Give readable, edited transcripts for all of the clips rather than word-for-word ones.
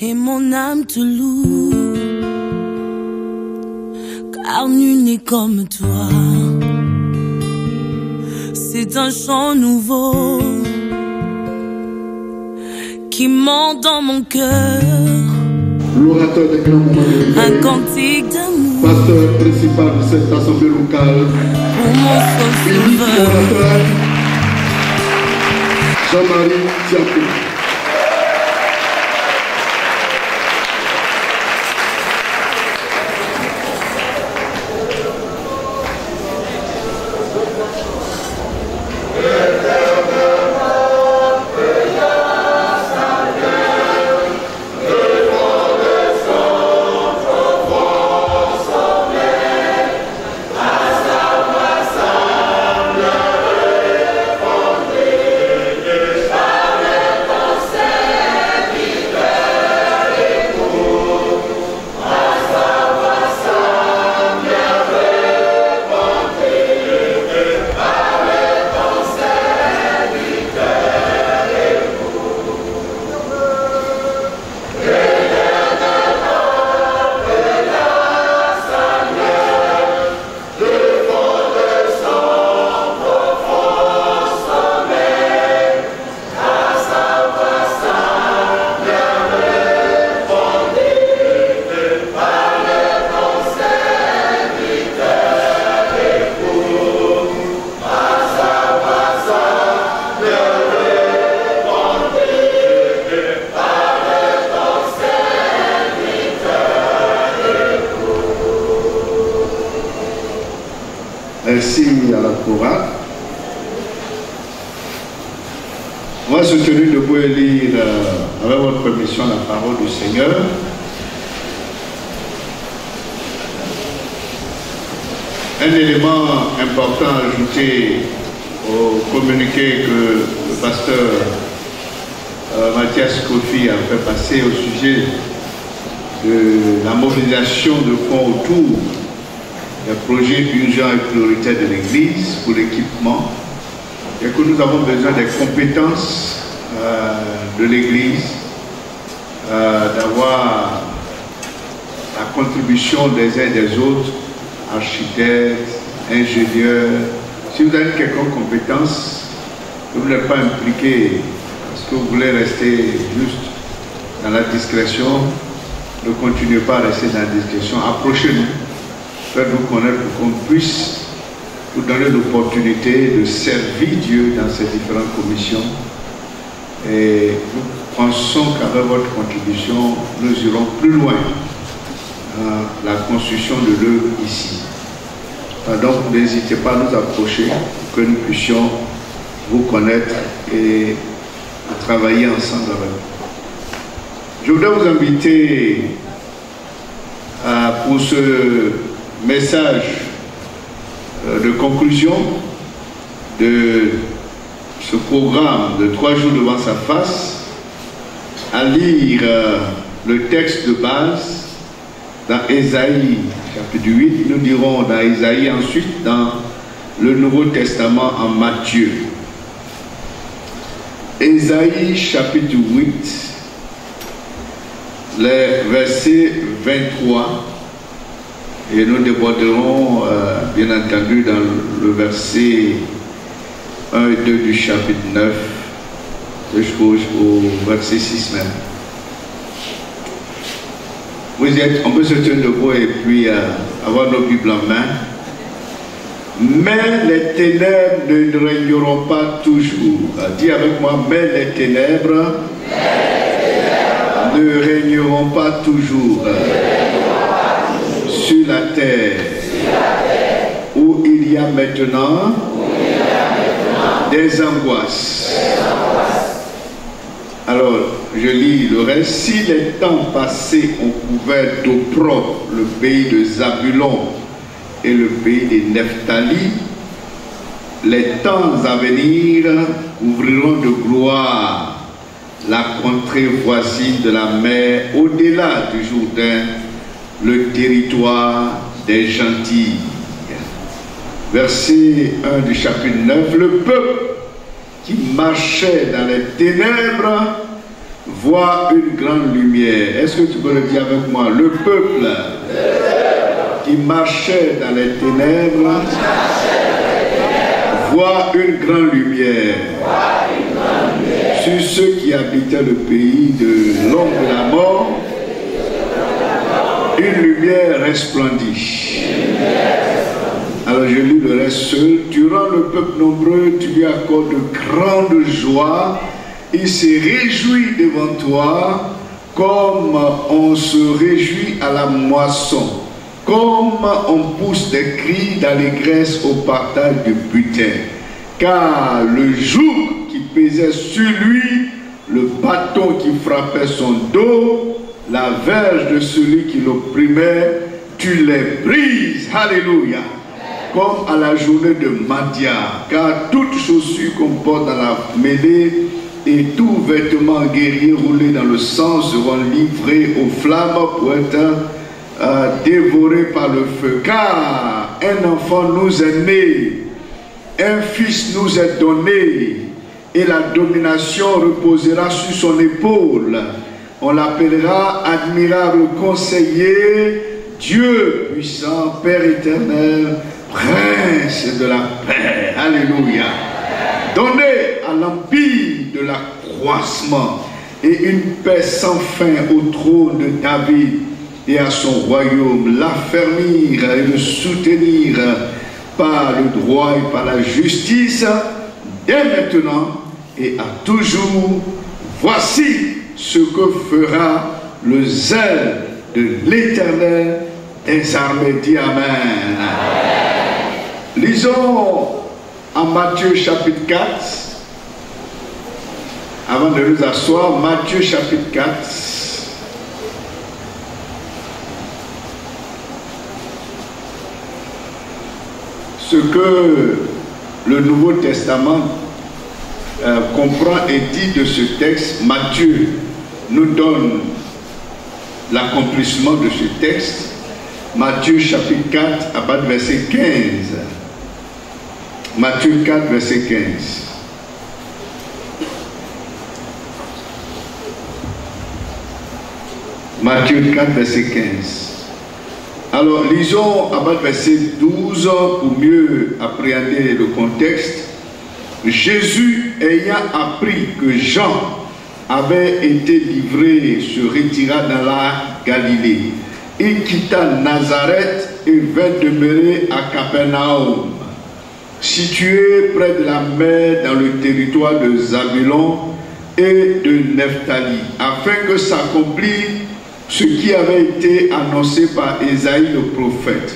et mon âme te loue, car nul n'est comme toi. C'est un chant nouveau qui monte dans mon cœur, l'orateur des grands moments de un cantique d'amour, pasteur principal de cette assemblée locale, pour mon sauveur, orateur Jean-Marie Diapo. Merci à la chorale. On va se tenir debout et lire, avec votre permission, la parole du Seigneur. Un élément important à ajouter au communiqué que le pasteur Mathias Kofi a fait passer au sujet de la mobilisation de fonds autour des projets urgents et prioritaires de l'Église pour l'équipement, et que nous avons besoin des compétences de l'Église, d'avoir la contribution des uns et des autres, architectes, ingénieurs. Si vous avez quelconque compétence, que vous n'êtes pas impliqué, parce que vous voulez rester juste dans la discrétion, ne continuez pas à rester dans la discrétion, approchez-nous. Faites-nous connaître pour qu'on puisse vous donner l'opportunité de servir Dieu dans ces différentes commissions. Et nous pensons qu'avec votre contribution, nous irons plus loin dans la construction de l'œuvre ici. Donc n'hésitez pas à nous approcher pour que nous puissions vous connaître et travailler ensemble avec vous. Je voudrais vous inviter pour ce message de conclusion de ce programme de 3 jours devant sa face, à lire le texte de base dans Ésaïe chapitre 8, nous dirons dans Ésaïe, ensuite dans le Nouveau Testament en Matthieu. Ésaïe chapitre 8, les versets 23, et nous déborderons bien entendu dans le verset 1 et 2 du chapitre 9 jusqu'au verset 6 même. On peut se tenir debout et puis avoir nos Bibles en main. Mais les ténèbres ne régneront pas toujours. Dis avec moi, mais les ténèbres ne régneront pas toujours sur la terre, où il y a maintenant des angoisses. Alors, je lis le reste. Si les temps passés ont couvert d'opprobre le pays de Zabulon et le pays de Nephtali, les temps à venir couvriront de gloire la contrée voisine de la mer, au-delà du Jourdain, le territoire des gentils. Verset 1 du chapitre 9, le peuple qui marchait dans les ténèbres voit une grande lumière. Est-ce que tu peux le dire avec moi? Le peuple qui marchait dans les ténèbres voit une grande lumière. Sur ceux qui habitaient le pays de l'ombre de la mort, une lumière resplendit. Alors je lis le reste seul. Tu rends le peuple nombreux, tu lui accordes de grandes joies. Il se réjouit devant toi comme on se réjouit à la moisson, comme on pousse des cris d'allégresse au partage du butin. Car le joug qui pesait sur lui, le bâton qui frappait son dos, la verge de celui qui l'opprimait, tu les brises. Alléluia. Comme à la journée de Madia. Car toute chaussure qu'on porte dans la mêlée et tout vêtement guerrier roulé dans le sang seront livrés aux flammes pour être dévorés par le feu. Car un enfant nous est né, un fils nous est donné, et la domination reposera sur son épaule. On l'appellera admirable conseiller, Dieu puissant, Père éternel, Prince de la paix. Alléluia. Donnez à l'empire de l'accroissement et une paix sans fin au trône de David et à son royaume, l'affermir et le soutenir par le droit et par la justice, dès maintenant et à toujours. Voici ce que fera le zèle de l'Éternel des armées. Dis Amen. Lisons en Matthieu chapitre 4, avant de nous asseoir, Matthieu chapitre 4. Ce que le Nouveau Testament comprend et dit de ce texte, Matthieu nous donne l'accomplissement de ce texte. Matthieu chapitre 4, à partir du verset 15. Matthieu 4, verset 15. Matthieu 4, verset 15. Alors, lisons à partir du verset 12 pour mieux appréhender le contexte. Jésus, ayant appris que Jean avait été livré, se retira dans la Galilée. Il quitta Nazareth et vint demeurer à Capernaum, situé près de la mer dans le territoire de Zabulon et de Nephtali, afin que s'accomplisse ce qui avait été annoncé par Ésaïe le prophète.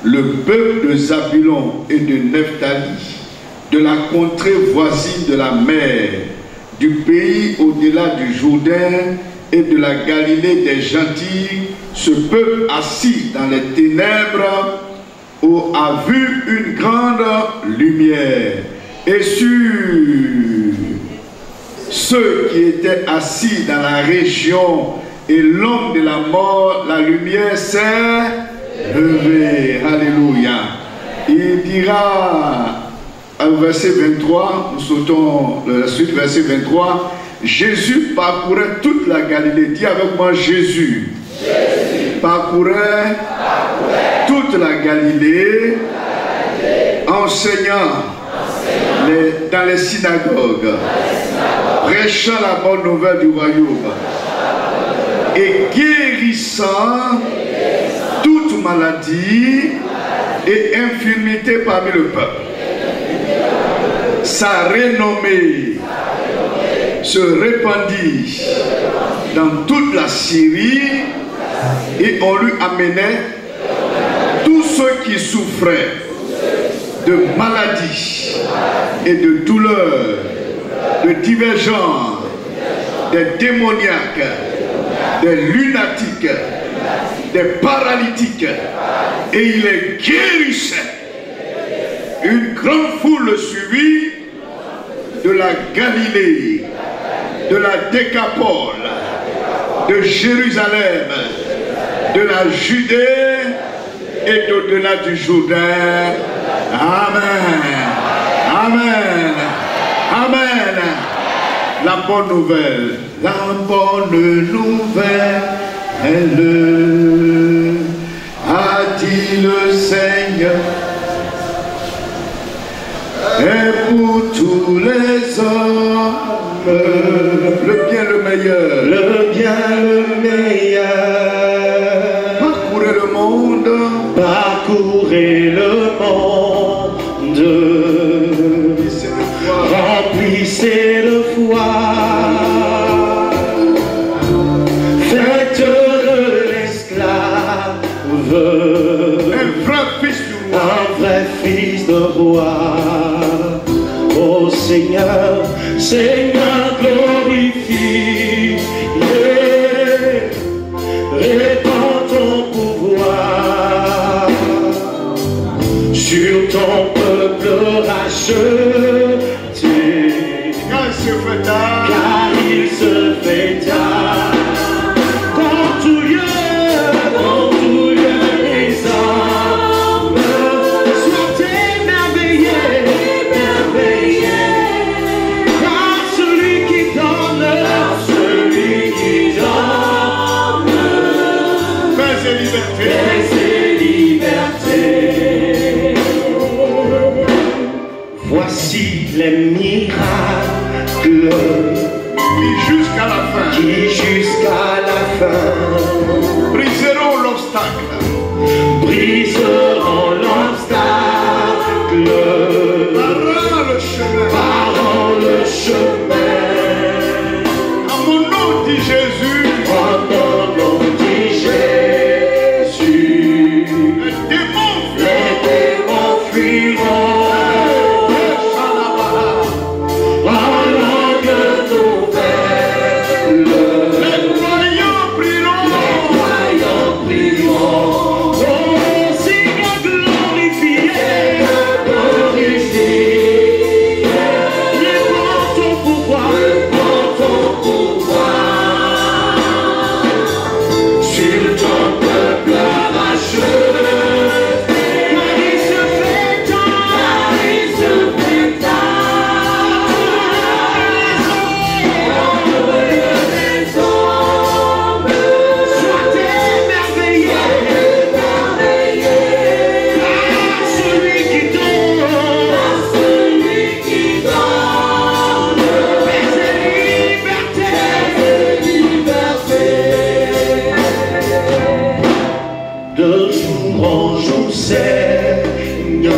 Le peuple de Zabulon et de Nephtali, de la contrée voisine de la mer, du pays au-delà du Jourdain et de la Galilée des Gentils, ce peuple assis dans les ténèbres a vu une grande lumière. Et sur ceux qui étaient assis dans la région et l'ombre de la mort, la lumière s'est levée. Alléluia. Il dira au verset 23, nous sautons la suite, verset 23, Jésus parcourait toute la Galilée. Dis avec moi, Jésus parcourait toute la Galilée, enseignant dans les synagogues, prêchant la bonne nouvelle du royaume et guérissant toute maladie et infirmité parmi le peuple. Sa renommée se répandit dans toute la Syrie et on lui amenait tous ceux qui souffraient de maladies et de douleurs, de divers genres, des démoniaques, des lunatiques, des paralytiques, et il les guérissait. Une grande foule le suivit de la Galilée, de la Décapole, de Jérusalem, de la Judée et d'au-delà du Jourdain. Amen. Amen. Amen. La bonne nouvelle, a dit le Seigneur, est pour tous les hommes, le bien, le meilleur, le bien, le meilleur. Parcourez le monde, parcourez le monde, remplissez de foi, faites de l'esclave un vrai fils de roi. Ô Seigneur, Seigneur, glorifie, répands ton pouvoir sur ton peuple racheté, car il se fait tard. Dans tout lieu les hommes soient émerveillés par celui qui donne, paix et liberté. Voici les miracles qui jusqu'à la fin briseront l'obstacle, barrant le chemin. À mon nom dit Jésus, En ton nom dit Jésus, les démons fuiront. En langue nouvelle, les croyants prieront. Oh Seigneur, glorifié, répands ton pouvoir, sur ton peuple arraché. Car il se fait sois émerveillé par celui qui donne, paix et liberté. De jour en jour, Seigneur,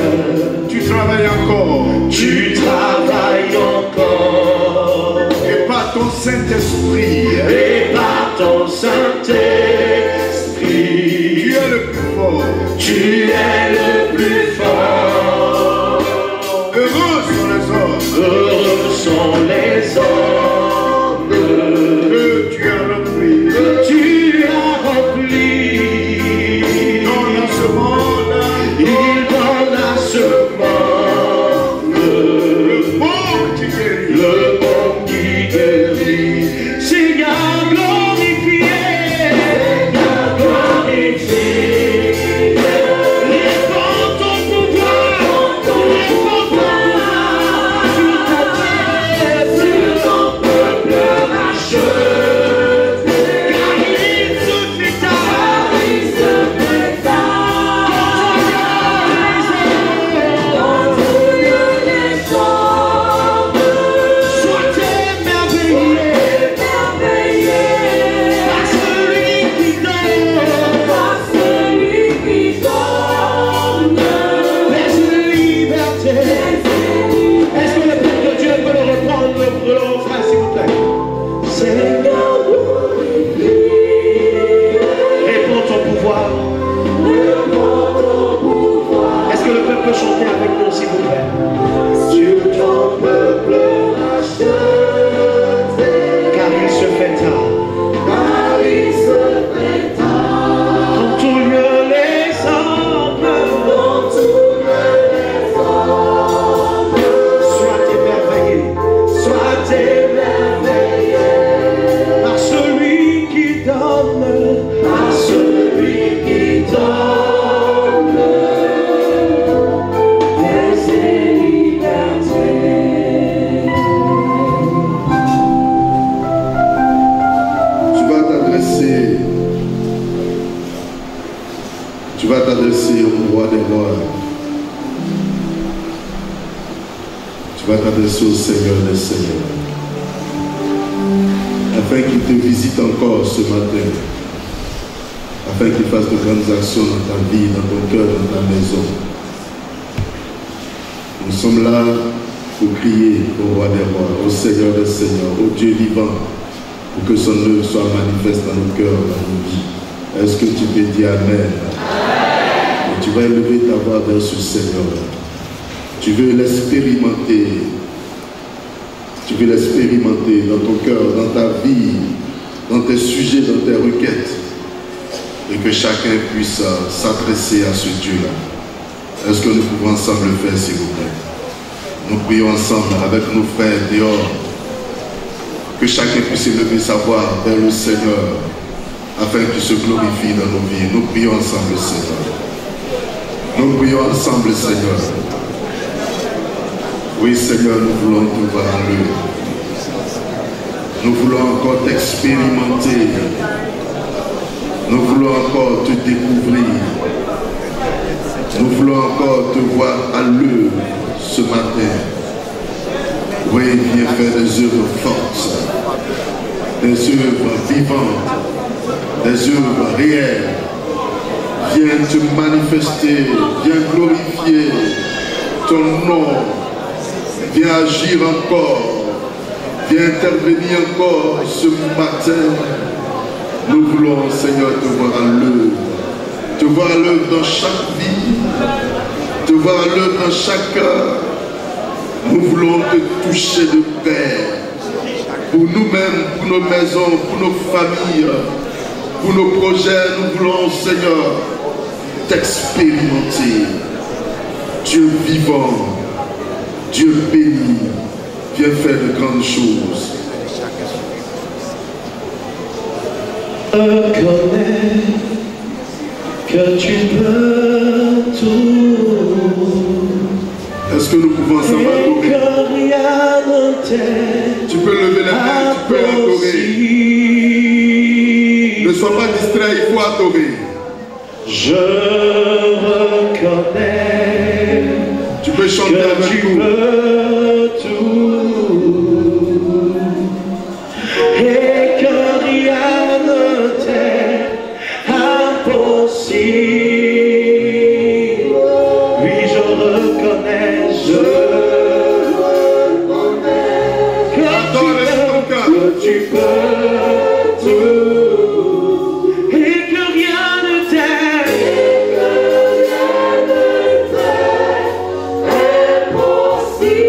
Tu travailles encore, tu travailles encore, et par ton Saint-Esprit, et par ton Saint-Esprit, tu es le plus fort. tu es le plus fort. Heureux sont les hommes Heureux sont les hommes que tu as repris. que tu as remplis. Dans ce monde, Il donne à ce monde le bon qui guérit. le bon qui guérit. Seigneur, glorifié, répands ton pouvoir, sur ton peuple racheté, car il se fait tard. Tu vas t'adresser au roi des rois. Tu vas t'adresser au Seigneur des Seigneurs. Afin qu'il te visite encore ce matin. Afin qu'il fasse de grandes actions dans ta vie, dans ton cœur, dans ta maison. Nous sommes là pour crier au roi des rois, au Seigneur des Seigneurs, au Dieu vivant, pour que son œuvre soit manifeste dans nos cœurs, dans nos vies. Est-ce que tu peux dire Amen? Et tu vas élever ta voix vers ce Seigneur. Tu veux l'expérimenter. Tu veux l'expérimenter dans ton cœur, dans ta vie, dans tes sujets, dans tes requêtes. Et que chacun puisse s'adresser à ce Dieu-là. Est-ce que nous pouvons ensemble le faire, s'il vous plaît? Nous prions ensemble avec nos frères dehors. Que chacun puisse élever sa voix vers le Seigneur afin qu'il se glorifie dans nos vies. Nous prions ensemble, Seigneur. Nous prions ensemble, Seigneur. Oui, Seigneur, nous voulons te voir en l'œuvre. Nous voulons encore t'expérimenter. Nous voulons encore te découvrir. Nous voulons encore te voir à l'œuvre ce matin. Oui, viens faire des œuvres fortes, des œuvres vivantes, des œuvres réelles. Viens te manifester, viens glorifier ton nom. Viens agir encore, viens intervenir encore ce matin. Nous voulons, Seigneur, te voir à l'œuvre. Te voir à l'œuvre dans chaque vie, te voir à l'œuvre dans chaque cœur. Nous voulons te toucher de paix pour nous-mêmes, pour nos maisons, pour nos familles, pour nos projets. Nous voulons, Seigneur, t'expérimenter. Dieu vivant, Dieu béni, viens faire de grandes choses. Reconnais que tu peux tout. Est-ce que nous pouvons ensemble adorer? Que rien ne t'est Tu peux lever les mains, tu peux adorer. Ne sois pas distrait, il faut adorer. Je reconnais. Tu peux chanter que avec tu nous. peux tout. Et que rien ne t'est impossible. Oui, je reconnais que tu peux tout. Et que rien ne t'est impossible.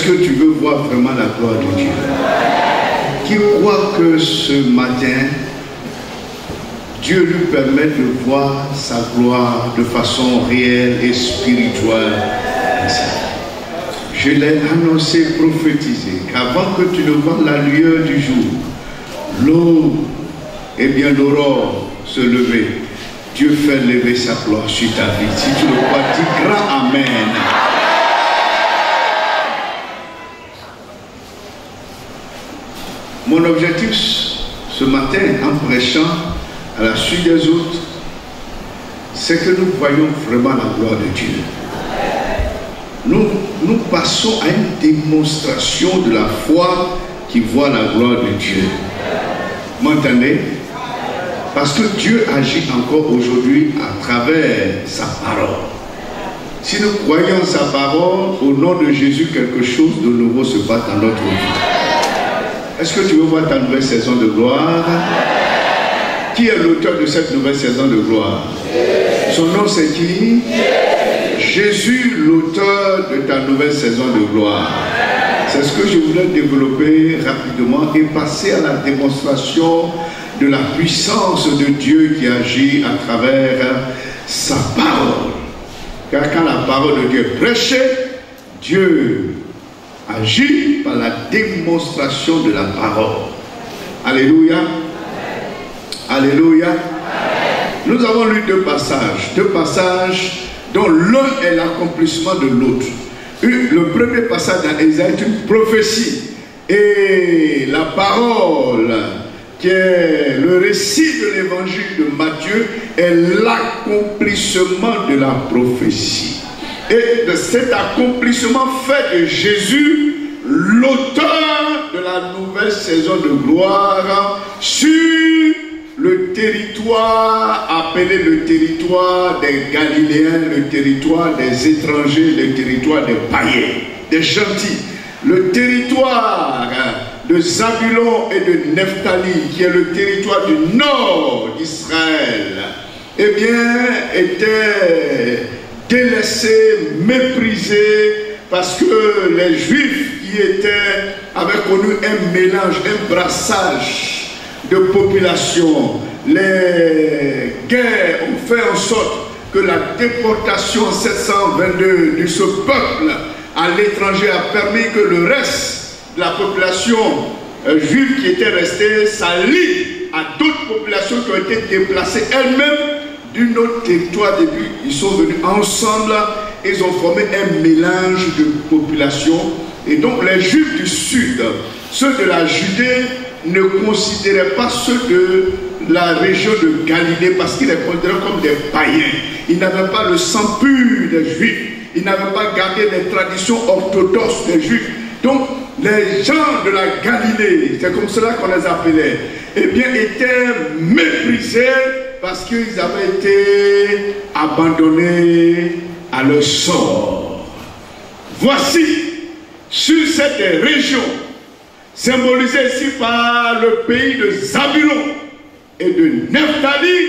Est-ce que tu veux voir vraiment la gloire de Dieu? Qui croit que ce matin, Dieu lui permet de voir sa gloire de façon réelle et spirituelle? Je l'ai annoncé, prophétisé, qu'avant que tu ne vois la lueur du jour, l'aube, et bien l'aurore se lever, Dieu fait lever sa gloire sur ta vie. Si tu le crois, dis grand Amen. Mon objectif ce matin, en prêchant à la suite des autres, c'est que nous voyons vraiment la gloire de Dieu. Nous passons à une démonstration de la foi qui voit la gloire de Dieu. M'entendez? Parce que Dieu agit encore aujourd'hui à travers sa parole. Si nous croyons sa parole, au nom de Jésus, quelque chose de nouveau se passe dans notre vie. Est-ce que tu veux voir ta nouvelle saison de gloire? Qui est l'auteur de cette nouvelle saison de gloire? Son nom c'est qui? Jésus, l'auteur de ta nouvelle saison de gloire. C'est ce que je voulais développer rapidement et passer à la démonstration de la puissance de Dieu qui agit à travers sa parole. Car quand la parole de Dieu est prêchée, Dieu agit par la démonstration de la parole. Alléluia. Alléluia. Nous avons lu deux passages dont l'un est l'accomplissement de l'autre. Le premier passage dans Ésaïe est une prophétie et la parole qui est le récit de l'évangile de Matthieu est l'accomplissement de la prophétie. Et de cet accomplissement fait de Jésus l'auteur de la nouvelle saison de gloire sur le territoire appelé le territoire des Galiléens, le territoire des étrangers, le territoire des païens, des gentils. Le territoire de Zabulon et de Nephtali, qui est le territoire du nord d'Israël, eh bien, était délaissé, méprisé, parce que les Juifs qui avaient connu un mélange, un brassage de population. Les guerres ont fait en sorte que la déportation en 722 de ce peuple à l'étranger a permis que le reste de la population juive qui était restée s'allie à d'autres populations qui ont été déplacées elles-mêmes d'un autre territoire. Depuis, ils sont venus ensemble, ils ont formé un mélange de populations. Et donc les Juifs du Sud, ceux de la Judée, ne considéraient pas ceux de la région de Galilée parce qu'ils les considéraient comme des païens. Ils n'avaient pas le sang pur des Juifs. Ils n'avaient pas gardé les traditions orthodoxes des Juifs. Donc les gens de la Galilée, c'est comme cela qu'on les appelait, eh bien étaient méprisés parce qu'ils avaient été abandonnés à leur sort. Voici, sur cette région, symbolisé ici par le pays de Zabulon et de Nephtali,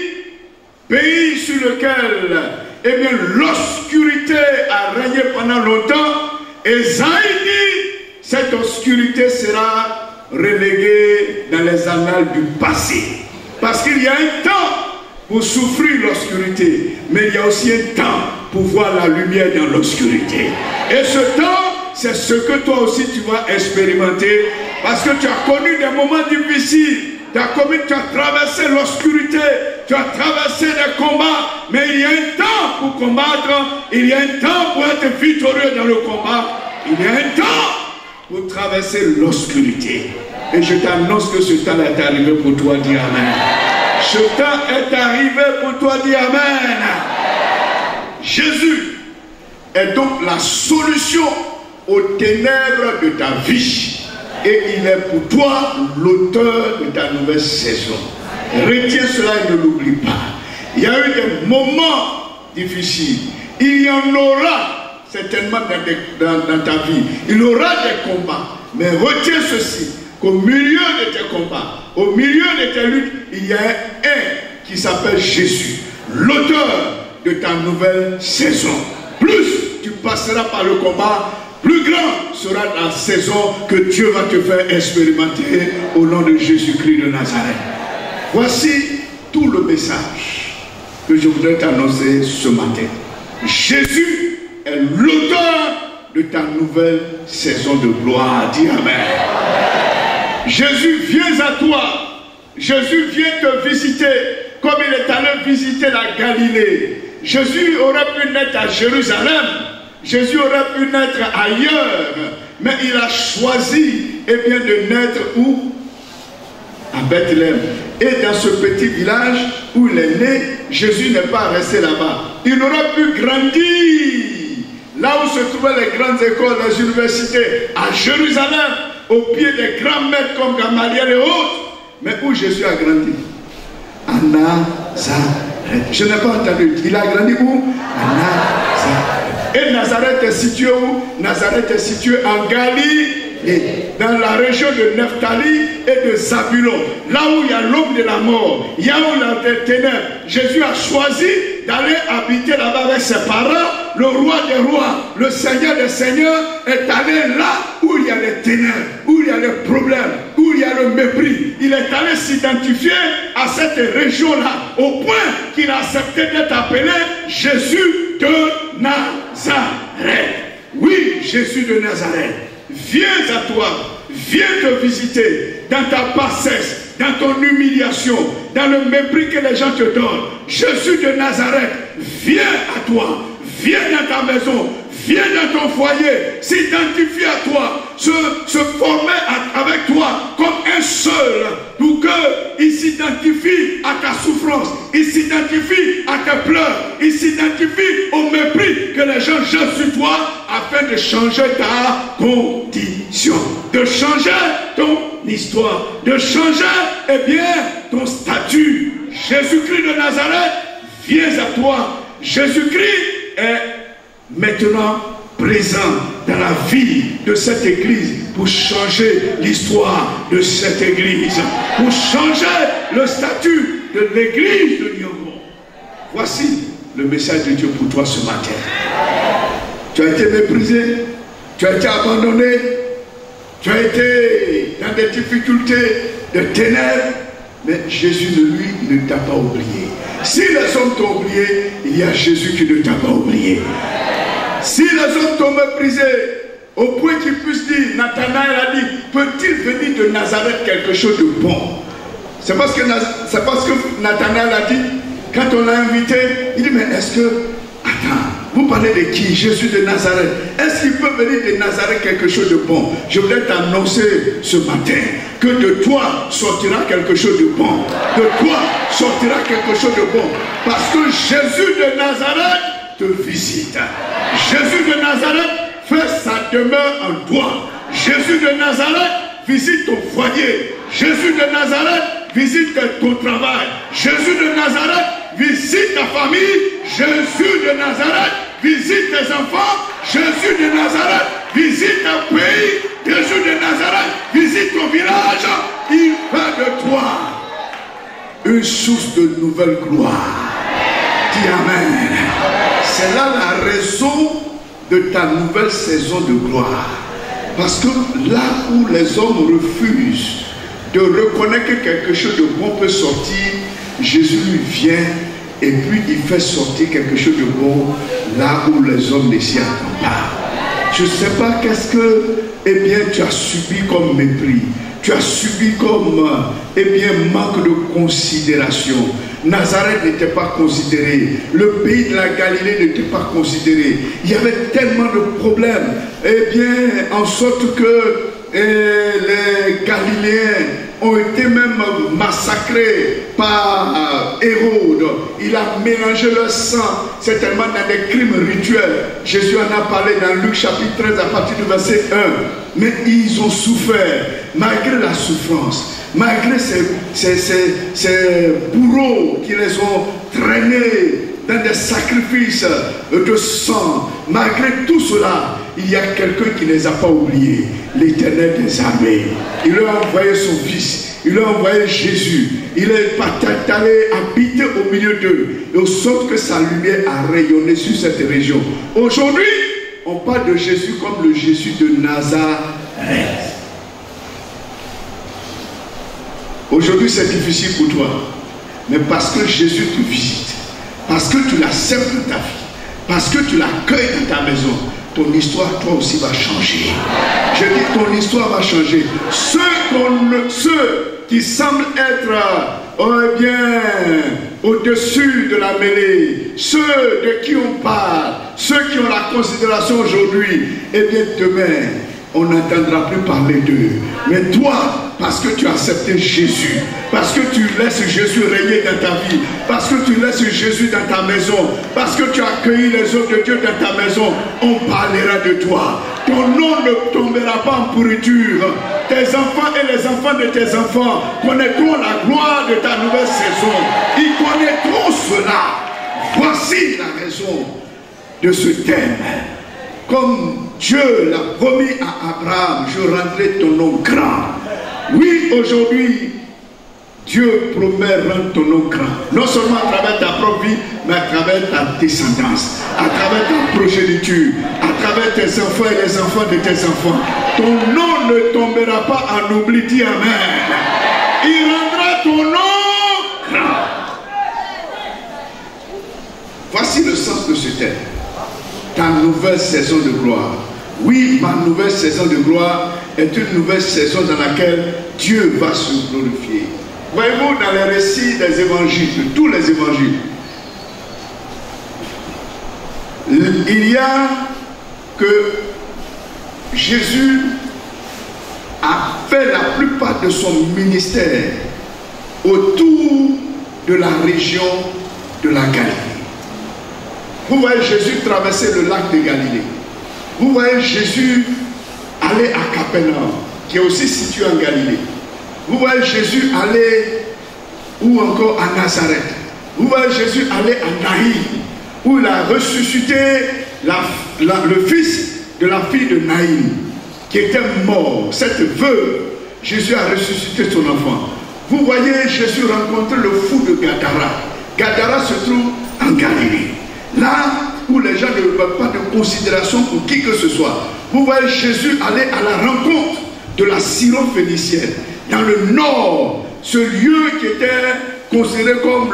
pays sur lequel eh bien, l'obscurité a régné pendant longtemps. Esaïe dit, cette obscurité sera reléguée dans les annales du passé. Parce qu'il y a un temps pour souffrir l'obscurité, mais il y a aussi un temps pour voir la lumière dans l'obscurité. Et ce temps, c'est ce que toi aussi tu vas expérimenter, parce que tu as connu des moments difficiles, tu as traversé l'obscurité, tu as traversé des combats, mais il y a un temps pour combattre, il y a un temps pour être victorieux dans le combat, il y a un temps pour traverser l'obscurité. Et je t'annonce que ce temps est arrivé pour toi, dis Amen. Ce temps est arrivé pour toi, dis Amen. Jésus est donc la solution aux ténèbres de ta vie. Et il est pour toi l'auteur de ta nouvelle saison. Retiens cela et ne l'oublie pas. Il y a eu des moments difficiles. Il y en aura certainement dans ta vie. Il y aura des combats. Mais retiens ceci, qu'au milieu de tes combats, au milieu de tes luttes, il y a un qui s'appelle Jésus, l'auteur de ta nouvelle saison. Plus tu passeras par le combat, Plus grand sera la saison que Dieu va te faire expérimenter au nom de Jésus-Christ de Nazareth. Voici tout le message que je voudrais t'annoncer ce matin. Jésus est l'auteur de ta nouvelle saison de gloire. Dis Amen. Jésus vient à toi. Jésus vient te visiter comme il est allé visiter la Galilée. Jésus aurait pu naître à Jérusalem. Jésus aurait pu naître ailleurs. Mais il a choisi de naître où? À Bethléem. Et dans ce petit village où il est né, Jésus n'est pas resté là-bas. Il aurait pu grandir là où se trouvaient les grandes écoles, les universités, à Jérusalem, au pied des grands maîtres comme Gamaliel et autres. Mais où Jésus a grandi? À Nazareth. Je n'ai pas entendu. Il a grandi où? À Nazareth. Et Nazareth est situé où? Nazareth est situé en Galilée, dans la région de Nephtali et de Zabulon, là où il y a l'homme de la mort, il y a où il y a des ténèbres. Jésus a choisi d'aller habiter là-bas avec ses parents. Le roi des rois, le seigneur des seigneurs est allé là où il y a les ténèbres, où il y a les problèmes, où il y a le mépris. Il est allé s'identifier à cette région-là, au point qu'il a accepté d'être appelé Jésus de Nazareth. Oui, Jésus de Nazareth, viens à toi, viens te visiter dans ta bassesse, dans ton humiliation, dans le mépris que les gens te donnent. Jésus de Nazareth, viens à toi, viens dans ta maison, viens dans ton foyer, s'identifie à toi, se former avec toi comme un seul, pour qu'il s'identifie à ta souffrance, il s'identifie à tes pleurs, il s'identifie au mépris que les gens jettent sur toi, afin de changer ta condition, de changer ton histoire, de changer ton statut. Jésus-Christ de Nazareth, viens à toi. Jésus-Christ est maintenant présent dans la vie de cette église pour changer l'histoire de cette église, pour changer le statut de l'église de Nyongo. Voici le message de Dieu pour toi ce matin. Tu as été méprisé, tu as été abandonné, tu as été dans des difficultés, de ténèbres, mais Jésus, lui, ne t'a pas oublié. Si les hommes t'ont oublié, il y a Jésus qui ne t'a pas oublié. Si les hommes t'ont méprisé, au point qu'ils puissent dire, Nathanaël a dit, peut-il venir de Nazareth quelque chose de bon? C'est parce que Nathanaël a dit, quand on l'a invité, il dit, mais est-ce que, attends, vous parlez de qui? Jésus de Nazareth. Est-ce qu'il peut venir de Nazareth quelque chose de bon? Je voulais t'annoncer ce matin que de toi sortira quelque chose de bon. De toi sortira quelque chose de bon. Parce que Jésus de Nazareth te visite. Jésus de Nazareth fait sa demeure en toi. Jésus de Nazareth visite ton foyer. Jésus de Nazareth visite ton travail. Jésus de Nazareth visite ta famille. Jésus de Nazareth visite tes enfants. Jésus de Nazareth visite ton pays. Jésus de Nazareth visite ton village. Il fait de toi une source de nouvelle gloire. Dis Amen. C'est là la raison de ta nouvelle saison de gloire. Parce que là où les hommes refusent de reconnaître que quelque chose de bon peut sortir, Jésus lui vient et puis il fait sortir quelque chose de bon là où les hommes ne s'y attendent pas. Je ne sais pas qu'est-ce que tu as subi comme mépris, tu as subi comme manque de considération. Nazareth n'était pas considéré, le pays de la Galilée n'était pas considéré. Il y avait tellement de problèmes, en sorte que les Galiléens ont été même massacrés par Hérode. Il a mélangé leur sang, certainement dans des crimes rituels. Jésus en a parlé dans Luc chapitre 13 à partir du verset 1. Mais ils ont souffert, malgré la souffrance, malgré ces bourreaux qui les ont traînés dans des sacrifices de sang. Allé tout cela, il y a quelqu'un qui ne les a pas oubliés, l'Éternel des armées. Il leur a envoyé son Fils, il leur a envoyé Jésus. Il est allé habiter au milieu d'eux, de sorte que sa lumière a rayonné sur cette région. Aujourd'hui, on parle de Jésus comme le Jésus de Nazareth. Aujourd'hui, c'est difficile pour toi. Mais parce que Jésus te visite, parce que tu l'acceptes dans ta vie, parce que tu l'accueilles dans ta maison, ton histoire, toi aussi, va changer. Je dis, ton histoire va changer. Ceux qui semblent être bien au-dessus de la mêlée, ceux de qui on parle, ceux qui ont la considération aujourd'hui, et bien demain, on n'entendra plus parler d'eux. Mais toi, parce que tu as accepté Jésus, parce que tu laisses Jésus régner dans ta vie, parce que tu laisses Jésus dans ta maison, parce que tu as accueilli les œuvres de Dieu dans ta maison, on parlera de toi. Ton nom ne tombera pas en pourriture. Tes enfants et les enfants de tes enfants connaîtront la gloire de ta nouvelle saison. Ils connaîtront cela. Voici la raison de ce thème. Comme Dieu l'a promis à Abraham, je rendrai ton nom grand. Oui, aujourd'hui, Dieu promet rendre ton nom grand. Non seulement à travers ta propre vie, mais à travers ta descendance, à travers ta progéniture, à travers tes enfants et les enfants de tes enfants. Ton nom ne tombera pas en oubli, dis amen. Il rendra ton nom grand. Voici le sens de ce thème. Ta nouvelle saison de gloire. Oui, ma nouvelle saison de gloire est une nouvelle saison dans laquelle Dieu va se glorifier. Voyez-vous, dans les récits des évangiles, de tous les évangiles, il y a que Jésus a fait la plupart de son ministère autour de la région de la Galilée. Vous voyez Jésus traverser le lac de Galilée. Vous voyez Jésus aller à Capernaum, qui est aussi situé en Galilée. Vous voyez Jésus aller ou encore à Nazareth. Vous voyez Jésus aller à Naïm, où il a ressuscité le fils de la fille de Naïm, qui était mort. Cette veuve, Jésus a ressuscité son enfant. Vous voyez Jésus rencontrer le fou de Gadara. Gadara se trouve en Galilée. Là où les gens ne veulent pas de considération pour qui que ce soit. Vous voyez Jésus aller à la rencontre de la Syro-Phénicienne. Dans le nord, ce lieu qui était considéré comme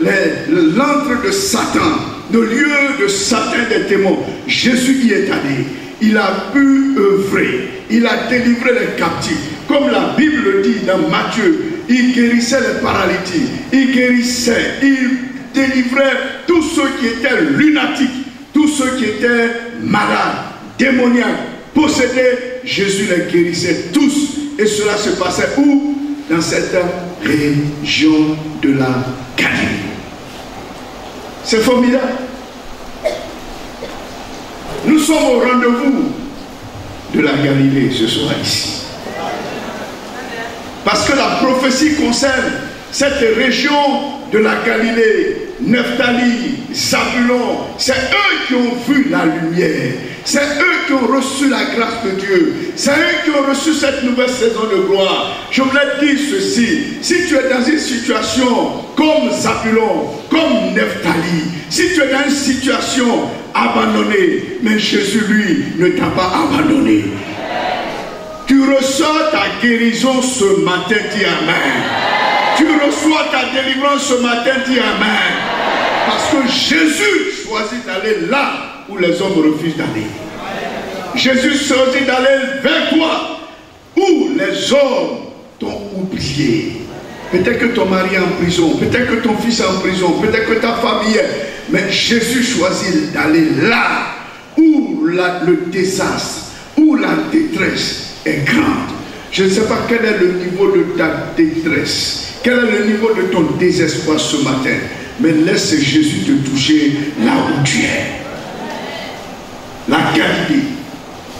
l'antre de Satan, le lieu de Satan des démons. Jésus y est allé. Il a pu œuvrer. Il a délivré les captifs. Comme la Bible dit dans Matthieu, il guérissait les paralytiques. Il guérissait, il délivrait tous ceux qui étaient lunatiques, tous ceux qui étaient malades, démoniaques, possédés. Jésus les guérissait tous. Et cela se passait où? Dans cette région de la Galilée. C'est formidable. Nous sommes au rendez-vous de la Galilée ce soir ici. Parce que la prophétie concerne cette région de la Galilée, Nephtali, Zabulon. C'est eux qui ont vu la lumière. C'est eux qui ont reçu la grâce de Dieu. C'est eux qui ont reçu cette nouvelle saison de gloire. Je voulais dire ceci. Si tu es dans une situation comme Zabulon, comme Nephtali, si tu es dans une situation abandonnée, mais Jésus, lui, ne t'a pas abandonné. Tu reçois ta guérison ce matin, dis amen. Tu reçois ta délivrance ce matin, dis amen. Parce que Jésus choisit d'aller là où les hommes refusent d'aller. Jésus choisit d'aller vers toi où les hommes t'ont oublié. Peut-être que ton mari est en prison, peut-être que ton fils est en prison, peut-être que ta famille est. Mais Jésus choisit d'aller là où le désastre, où la détresse est grande. Je ne sais pas quel est le niveau de ta détresse. Quel est le niveau de ton désespoir ce matin? Mais laisse Jésus te toucher là où tu es. La Galilée,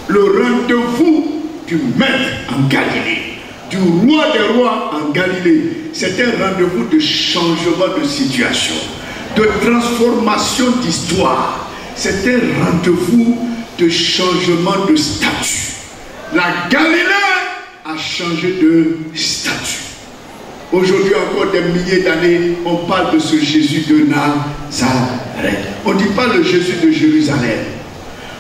le rendez-vous du maître en Galilée, du roi des rois en Galilée, c'est un rendez-vous de changement de situation, de transformation d'histoire. C'est un rendez-vous de changement de statut. La Galilée a changé de statut. Aujourd'hui, encore des milliers d'années, on parle de ce Jésus de Nazareth. On ne dit pas le Jésus de Jérusalem.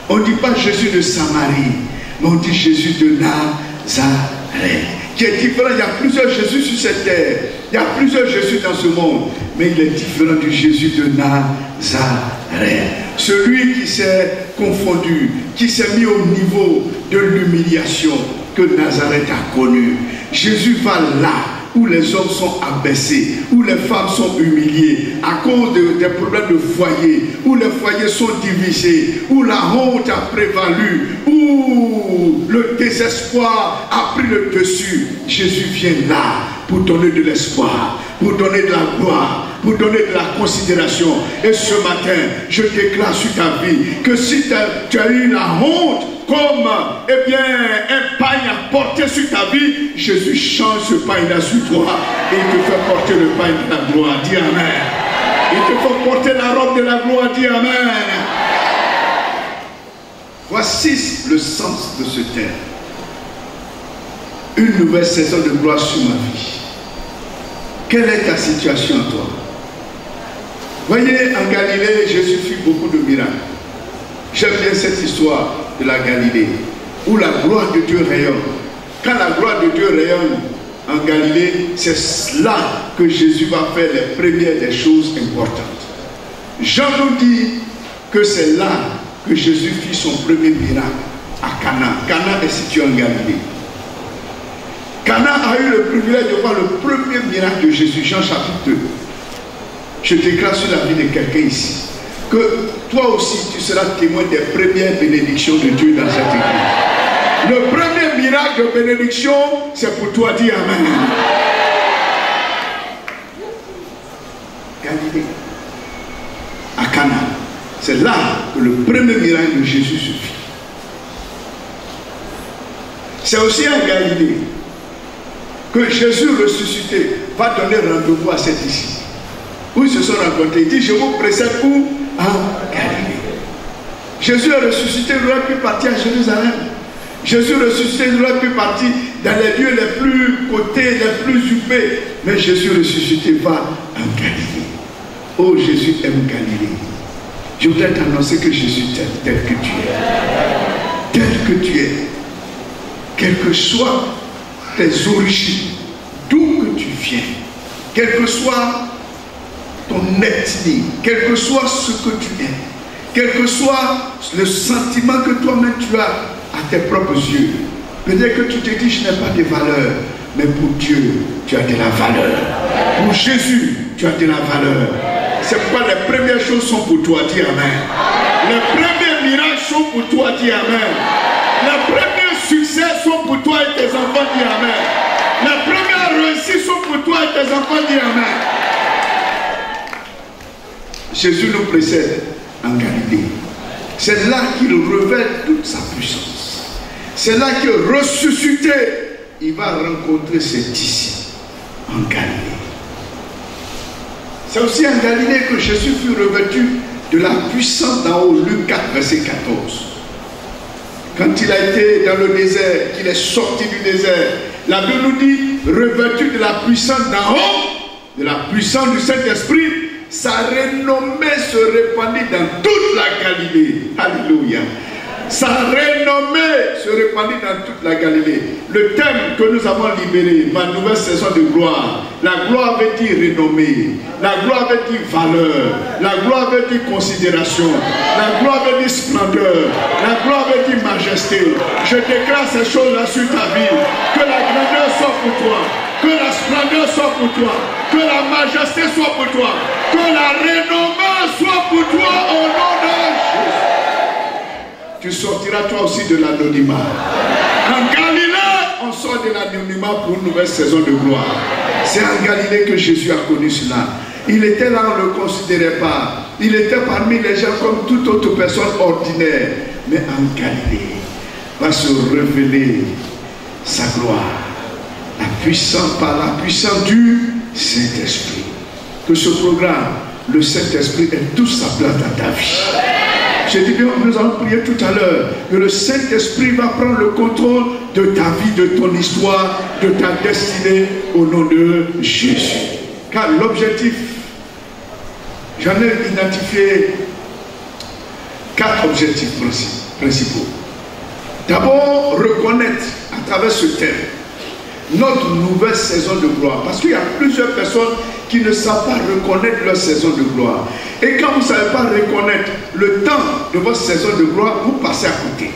On ne dit pas Jésus de Samarie, mais on dit Jésus de Nazareth. Qui est différent, il y a plusieurs Jésus sur cette terre. Il y a plusieurs Jésus dans ce monde. Mais il est différent du Jésus de Nazareth. Celui qui s'est confondu, qui s'est mis au niveau de l'humiliation que Nazareth a connu. Jésus va là où les hommes sont abaissés, où les femmes sont humiliées à cause des problèmes de foyer, où les foyers sont divisés, où la honte a prévalu, où le désespoir a pris le dessus. Jésus vient là pour donner de l'espoir, pour donner de la gloire, pour donner de la considération. Et ce matin, je déclare sur ta vie que si tu as eu la honte comme eh bien, un pagne à porter sur ta vie, Jésus change ce pagne-là sur toi et il te fait porter le pagne de la gloire. Dis Amen. Il te fait porter la robe de la gloire. Dis Amen. Voici le sens de ce terme. Une nouvelle saison de gloire sur ma vie. Quelle est ta situation toi? Voyez, en Galilée, Jésus fit beaucoup de miracles. J'aime bien cette histoire de la Galilée, où la gloire de Dieu rayonne. Quand la gloire de Dieu rayonne en Galilée, c'est là que Jésus va faire les premières des choses importantes. Jean nous dit que c'est là que Jésus fit son premier miracle, à Cana. Cana est situé en Galilée. Cana a eu le privilège de voir le premier miracle de Jésus, Jean chapitre 2. Je déclare sur la vie de quelqu'un ici que toi aussi tu seras témoin des premières bénédictions de Dieu dans cette église. Le premier miracle de bénédiction, c'est pour toi. Dis Amen. Galilée, à Cana, c'est là que le premier miracle de Jésus se fit. C'est aussi en Galilée que Jésus ressuscité va donner rendez-vous à cet ici. Où ils se sont rencontrés. Il dit, je vous précède où? En Galilée. Jésus est ressuscité, il aurait pu partir à Jérusalem. Jésus ressuscité, il aurait pu partir dans les lieux les plus cotés, les plus huppés. Mais Jésus ressuscité va en Galilée. Oh, Jésus aime Galilée. Je voudrais t'annoncer que Jésus t'aime tel que tu es. Tel que tu es. Quelles que soient tes origines, d'où que tu viens, quel que soit ton ethnie, quel que soit ce que tu es, quel que soit le sentiment que toi-même tu as à tes propres yeux. Peut-être que tu te dis, je n'ai pas de valeur, mais pour Dieu, tu as de la valeur. Pour Jésus, tu as de la valeur. C'est pourquoi les premières choses sont pour toi. Dis Amen. Les premiers miracles sont pour toi. Dis Amen. Les premiers succès sont pour toi et tes enfants. Dis Amen. Les premières réussites sont pour toi et tes enfants. Dis Amen. Jésus nous précède en Galilée. C'est là qu'il révèle toute sa puissance. C'est là que ressuscité, il va rencontrer ses disciples en Galilée. C'est aussi en Galilée que Jésus fut revêtu de la puissance d'en haut. Luc 4, verset 14. Quand il a été dans le désert, qu'il est sorti du désert, la Bible nous dit, revêtu de la puissance d'en haut, de la puissance du Saint-Esprit, sa renommée se répandit dans toute la Galilée. Alléluia. Sa renommée se répandit dans toute la Galilée. Le thème que nous avons libéré, ma nouvelle saison de gloire. La gloire veut dire renommée. La gloire veut dire valeur. La gloire veut dire considération. La gloire veut dire splendeur. La gloire veut dire majesté. Je déclare ces choses-là sur ta vie. Que la grandeur soit pour toi. Que la splendeur soit pour toi. Que la majesté soit pour toi. Que la renommée soit pour toi au nom de Jésus. Tu sortiras toi aussi de l'anonymat. En Galilée, on sort de l'anonymat pour une nouvelle saison de gloire. C'est en Galilée que Jésus a connu cela. Il était là, on ne le considérait pas. Il était parmi les gens comme toute autre personne ordinaire. Mais en Galilée va se révéler sa gloire. La puissance, par la puissance du Saint-Esprit. Que ce programme, le Saint-Esprit ait toute sa place dans ta vie. J'ai dit bien, nous allons prier tout à l'heure, que le Saint-Esprit va prendre le contrôle de ta vie, de ton histoire, de ta destinée, au nom de Jésus. Car l'objectif, j'en ai identifié 4 objectifs principaux. principaux. D'abord, reconnaître à travers ce thème notre nouvelle saison de gloire. Parce qu'il y a plusieurs personnes qui ne savent pas reconnaître leur saison de gloire. Et quand vous ne savez pas reconnaître le temps de votre saison de gloire, vous passez à côté.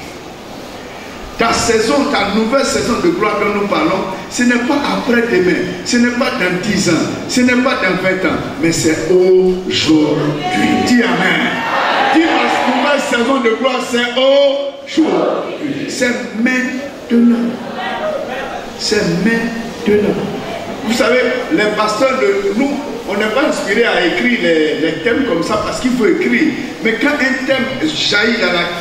Ta saison, ta nouvelle saison de gloire dont nous parlons, ce n'est pas après-demain, ce n'est pas dans 10 ans, ce n'est pas dans 20 ans, mais c'est aujourd'hui. Dis Amen. Dis ma nouvelle saison de gloire, c'est aujourd'hui. C'est maintenant. C'est maintenant. Vous savez, les pasteurs de nous, on n'est pas inspiré à écrire les thèmes comme ça parce qu'il faut écrire. Mais quand un thème jaillit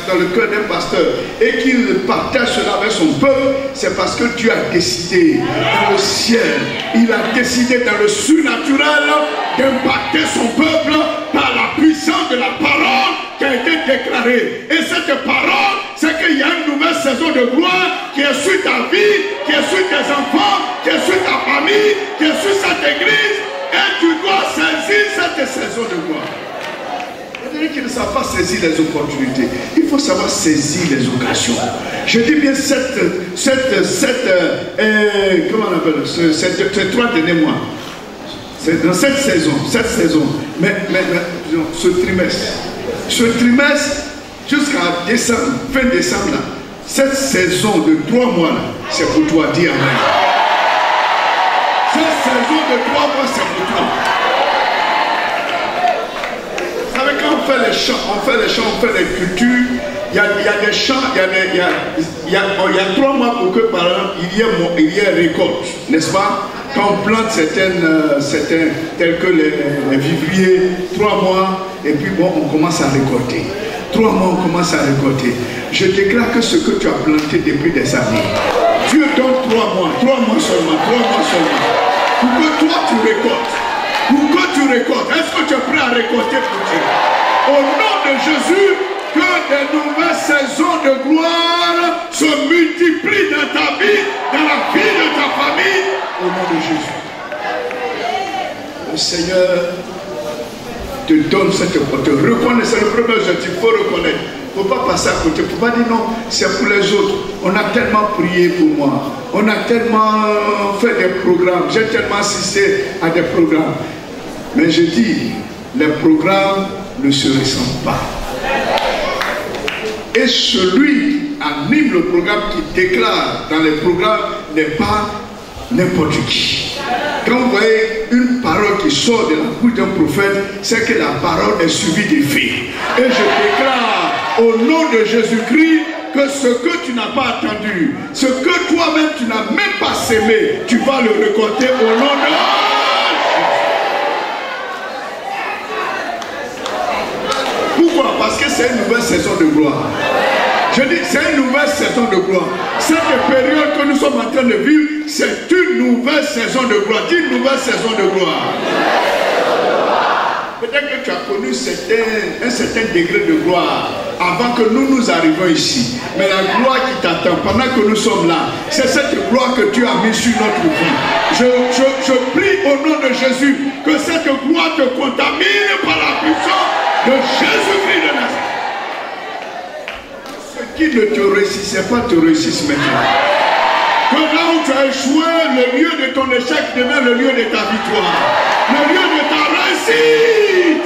dans le cœur d'un pasteur et qu'il partage cela avec son peuple, c'est parce que Dieu a décidé dans le ciel, il a décidé dans le surnaturel d'impacter son peuple par la puissance de la parole qui a été déclarée. Et cette parole, c'est qu'il y a une nouvelle saison de gloire qui est sur ta vie, qui est sur tes enfants, qui est sur ta famille, qui est sur cette église. Et tu dois saisir cette saison de gloire. Il y a des gens qui ne savent pas saisir les opportunités. Il faut savoir saisir les occasions. Je dis bien comment on appelle ces 3 derniers mois. C'est dans cette saison, mais ce trimestre, jusqu'à décembre, fin décembre, là, cette saison de 3 mois, c'est pour toi, dis Amen. Cette saison de 3 mois, c'est pour toi. Vous savez, quand on fait les chants, on fait les cultures, il y a des chants, il y a 3 mois pour que, par exemple, il y ait récolte, n'est-ce pas? Quand on plante certains tels que les vivriers, 3 mois, et puis bon, on commence à récolter. 3 mois, on commence à récolter. Je déclare que ce que tu as planté depuis des années, Dieu donne 3 mois seulement, pour que toi tu récoltes. Est-ce que tu es prêt à récolter pour Dieu? Au nom de Jésus, que des nouvelles saisons de gloire se multiplient dans ta vie, dans la vie de ta famille, au nom de Jésus. Le Seigneur te donne cette opportunité. Reconnais, c'est le premier objectif, il faut reconnaître. Il ne faut pas passer à côté, il ne faut pas dire non, c'est pour les autres. On a tellement prié pour moi, on a tellement fait des programmes, j'ai tellement assisté à des programmes. Mais je dis, les programmes ne se ressemblent pas. Et celui qui anime le programme, qui déclare dans les programmes, n'est pas n'importe qui. Quand vous voyez une parole qui sort de la bouche d'un prophète, c'est que la parole est suivie des faits. Et je déclare au nom de Jésus-Christ que ce que tu n'as pas attendu, ce que toi-même tu n'as même pas sémé, tu vas le récolter au nom de Jésus. Pourquoi? Parce que c'est une nouvelle saison de gloire. Je dis, c'est une nouvelle saison de gloire. Cette période que nous sommes en train de vivre, c'est une nouvelle saison de gloire. Dis une nouvelle saison de gloire. Peut-être que tu as connu un certain degré de gloire avant que nous arrivions ici. Mais la gloire qui t'attend pendant que nous sommes là, c'est cette gloire que Dieu a mise sur notre vie. Je prie au nom de Jésus que cette gloire te contamine par la puissance de Jésus-Christ de Nazareth. Ceux qui ne te réussissaient pas te réussissent maintenant. Que là où tu as échoué, le lieu de ton échec devient le lieu de ta victoire. Le lieu de ta réussite.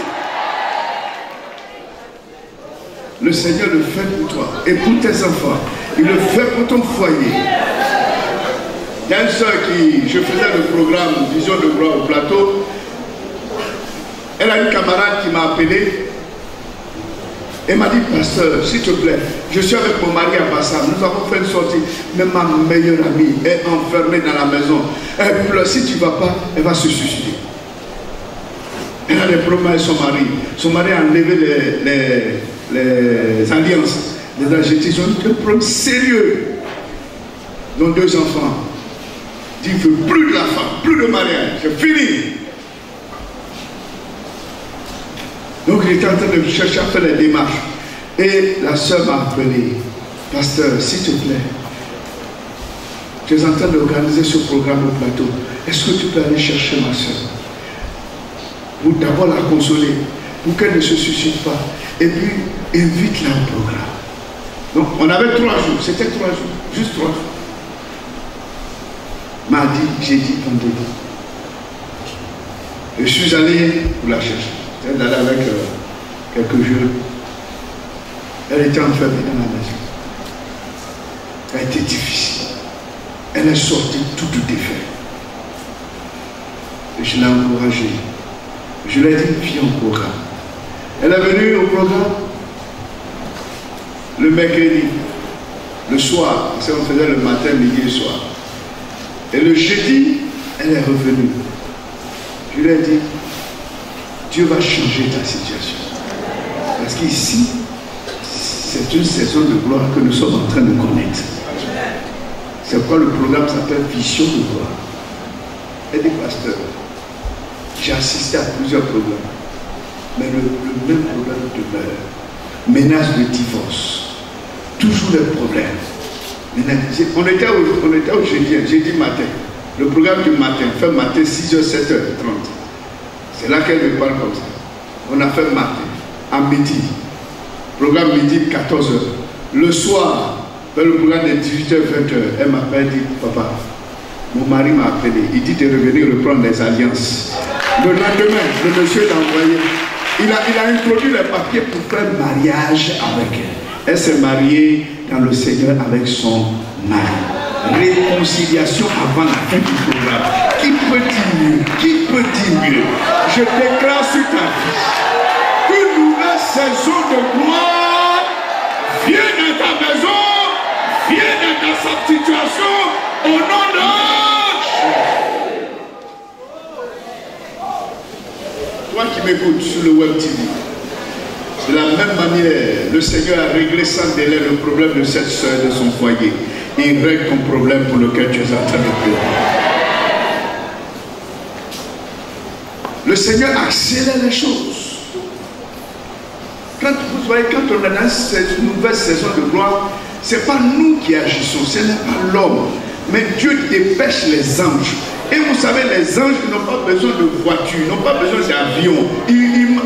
Le Seigneur le fait pour toi et pour tes enfants. Il le fait pour ton foyer. Il y a une soeur qui, je faisais le programme Vision de gloire au plateau. Elle a une camarade qui m'a appelé. Elle m'a dit, pasteur, s'il te plaît, je suis avec mon mari à Bassam, nous avons fait une sortie, mais ma meilleure amie est enfermée dans la maison. Elle pleure, si tu ne vas pas, elle va se suicider. Elle a des problèmes avec son mari. Son mari a enlevé les alliances, les adjectifs. Ils ont un problème sérieux. Ils ont 2 enfants. Il ne veut plus de la femme, plus de mariage, c'est fini. Donc il était en train de chercher à faire les démarches. Et la soeur m'a appelé. Pasteur, s'il te plaît, tu es en train d'organiser ce programme au plateau. Est-ce que tu peux aller chercher ma soeur? Pour d'abord la consoler, pour qu'elle ne se suicide pas. Et puis, invite-la au programme. Donc on avait 3 jours, c'était 3 jours, juste 3 jours. Mardi, jeudi, vendredi. Je suis allé pour la chercher. J'étais allé avec quelques jeunes. Elle était enfermée dans la maison. Ça a été difficile. Elle est sortie tout défait. Et je l'ai encouragée. Je lui ai dit, viens au programme. Elle est venue au programme le mercredi, le soir, parce qu'on faisait le matin, midi et soir. Et le jeudi, elle est revenue. Je lui ai dit, Dieu va changer ta situation. Parce qu'ici, c'est une saison de gloire que nous sommes en train de connaître. C'est pourquoi le programme s'appelle Vision de gloire. Elle dit, pasteur, j'ai assisté à plusieurs programmes, mais le même problème demeure. Menace de divorce. Toujours des problèmes. On était au jeudi matin. Le programme du matin, fait matin 6h, 7h30. C'est là qu'elle me parle comme ça. On a fait matin, à midi. Programme midi, 14h. Le soir, le programme de 18h, 20h, elle m'appelle et dit, papa, mon mari m'a appelé. Il dit de revenir reprendre les alliances. Le lendemain, le monsieur l'a envoyé. Il a introduit les papiers pour faire mariage avec elle. Elle s'est mariée dans le Seigneur avec son mari. Réconciliation avant la fin du programme. Qui peut dire mieux? Qui peut dire mieux? Je déclare sur ta vie une nouvelle saison de gloire. Viens dans ta maison, viens dans ta situation au nom de Jésus. Toi qui m'écoutes sur le web TV, de la même manière, le Seigneur a réglé sans délai le problème de cette soeur de son foyer. Il règle ton problème pour lequel tu es en train de pleurer. Le Seigneur accélère les choses. Quand vous voyez, quand on est dans cette nouvelle saison de gloire, ce n'est pas nous qui agissons, ce n'est pas l'homme. Mais Dieu dépêche les anges. Et vous savez, les anges n'ont pas besoin de voitures, n'ont pas besoin d'avions. Ils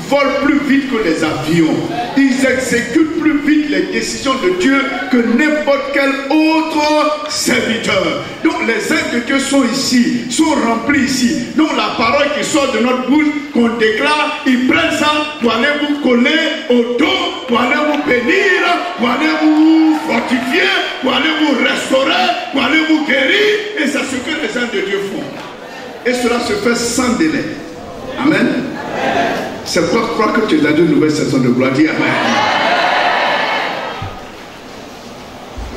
volent plus vite que les avions. Ils exécutent plus vite les décisions de Dieu que n'importe quel autre serviteur. Donc les êtres de Dieu sont ici, sont remplis ici. Donc la parole qui sort de notre bouche, qu'on déclare, ils prennent ça pour aller vous coller au dos, pour aller vous bénir, pour aller vous fortifier, pour aller vous restaurer, pour aller vous guérir. Et c'est ce que les êtres de Dieu font. Et cela se fait sans délai. Amen. C'est pourquoi je crois que tu es dans une nouvelle saison de gloire. Dis amen.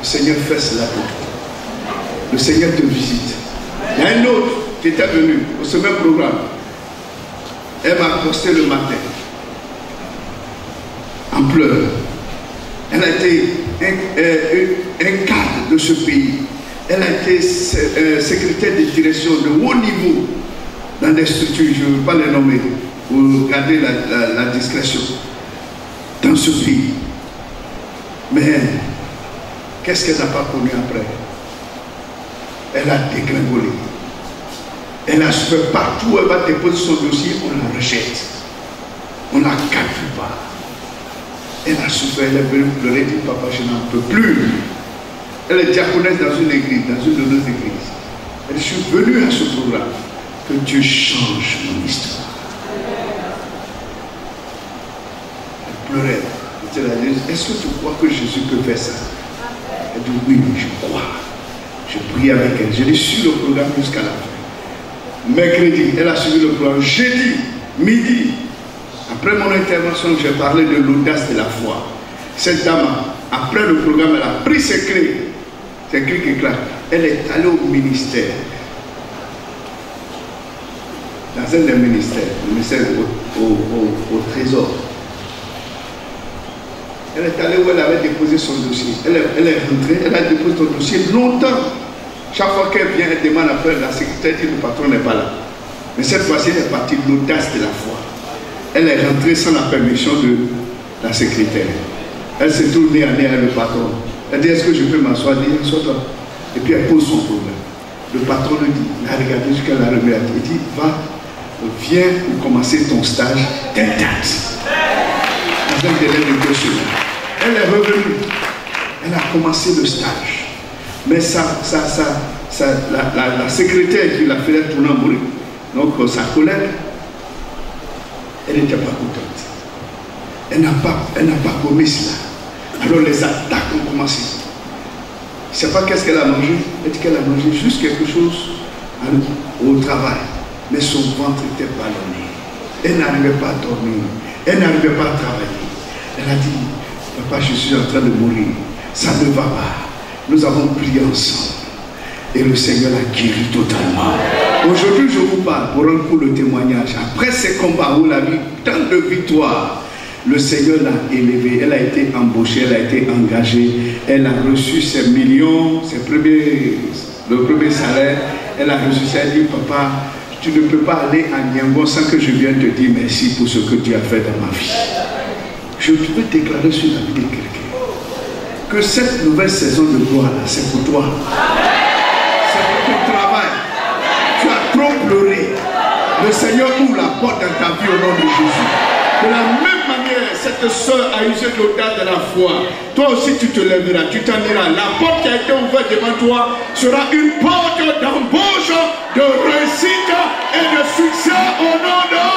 Le Seigneur fait cela pour toi. Le Seigneur te visite. Il y a une autre qui était venue au ce même programme. Elle m'a accosté le matin en pleurs. Elle a été un cadre de ce pays. Elle a été secrétaire de direction de haut niveau dans des structures, je ne veux pas les nommer, pour garder la discrétion dans ce pays. Mais qu'est-ce qu'elle n'a pas connu après? Elle a dégringolé. Elle a souffert partout où elle va déposer son dossier, on la rejette. On la calcule pas. Elle a souffert, elle est venue pleurer, elle dit papa, je n'en peux plus. Elle est diaconesse dans une église, dans une de nos églises. Elle dit, je suis venue à ce programme. Que Dieu change mon histoire. Elle pleurait. Elle dit, est-ce que tu crois que Jésus peut faire ça? Elle dit, oui, je crois. Je prie avec elle. Je l'ai suivi le programme jusqu'à la fin. Mercredi, elle a suivi le programme. Jeudi, midi, après mon intervention, j'ai parlé de l'audace de la foi. Cette dame, après le programme, elle a pris ses clés. Ses clés qui claquent. Elle est allée au ministère. Dans un des ministères, le ministère au Trésor. Elle est allée où elle avait déposé son dossier. Elle est rentrée, elle a déposé son dossier longtemps. Chaque fois qu'elle vient, elle demande après la secrétaire, dit le patron n'est pas là. Mais cette fois-ci, elle est partie de l'audace de la foi. Elle est rentrée sans la permission de la secrétaire. Elle s'est tournée à nez avec le patron. Elle dit, est-ce que je peux m'asseoir? Elle dit, assois-toi. Et puis elle pose son problème. Le patron lui dit, il a regardé jusqu'à la remise. Il dit, va. Viens pour commencer ton stage telle date. Dans un délai de 2 semaines. Elle est revenue. Elle a commencé le stage. Mais la secrétaire qui l'a fait tourner en bruit, donc sa collègue, elle n'était pas contente. Elle n'a pas commis cela. Alors les attaques ont commencé. Je ne sais pas qu'est-ce qu'elle a mangé. Elle dit qu'elle a mangé juste quelque chose au travail. Mais son ventre était ballonné. Elle n'arrivait pas à dormir. Elle n'arrivait pas à travailler. Elle a dit, papa, je suis en train de mourir. Ça ne va pas. Nous avons prié ensemble. Et le Seigneur l'a guéri totalement. Aujourd'hui, je vous parle pour un coup de témoignage. Après ces combats où elle a eu tant de victoires, le Seigneur l'a élevée. Elle a été embauchée, elle a été engagée. Elle a reçu ses millions, le premier salaire. Elle a reçu ça. Elle dit, papa, tu ne peux pas aller à Niangon sans que je vienne te dire merci pour ce que tu as fait dans ma vie. Je veux déclarer sur la vie de quelqu'un que cette nouvelle saison de gloire, c'est pour toi. C'est pour ton travail. Tu as trop pleuré. Le Seigneur ouvre la porte dans ta vie au nom de Jésus. De la même manière, cette soeur a usé l'audace de la foi. Toi aussi, tu te lèveras, tu t'en iras. La porte qui a été ouverte devant toi sera une porte d'embauche, de réussite et de succès au nom de Jésus.